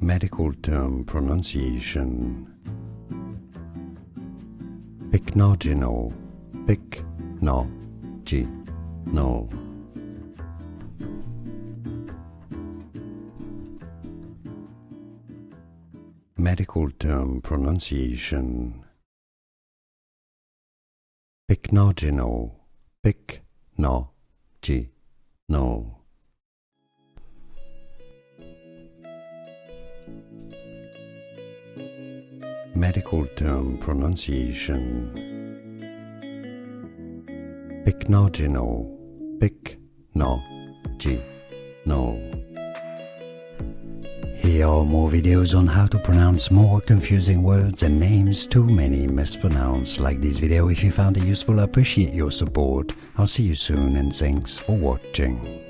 Medical term pronunciation. Pycnogenol, pycnogenol. Medical term pronunciation. Pycnogenol, pycnogenol. Medical term pronunciation. Pycnogenol, pycnogenol. Here are more videos on how to pronounce more confusing words and names too many mispronounced. Like this video if you found it useful. I appreciate your support. I'll see you soon and thanks for watching.